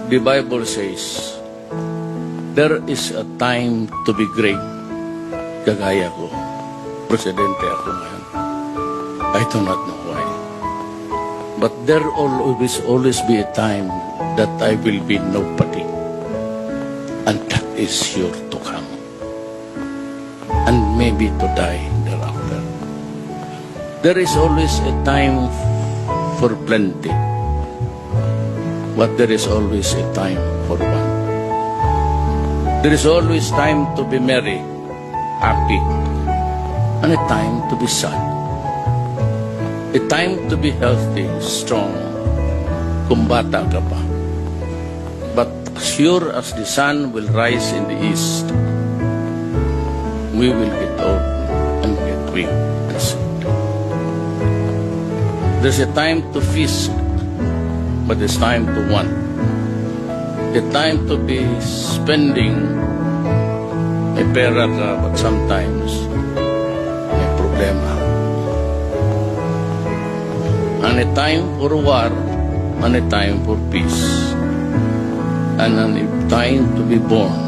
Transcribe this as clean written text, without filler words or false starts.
The Bible says, there is a time to be great. Kagaya ko. Presidente ako ngayon. I do not know why. But there will always be a time that I will be nobody. And that is sure to come. And maybe to die thereafter. There is always a time for plenty. But there is always a time for one. There is always time to be merry, happy, and a time to be sad. A time to be healthy, strong, kung bata ka pa. But sure as the sun will rise in the east, we will get old and get weak and sick. There's a time to feast, but it's time to want. A time to be spending may pera ka, but sometimes may problema. And a time for war, and a time for peace. And a time to be born,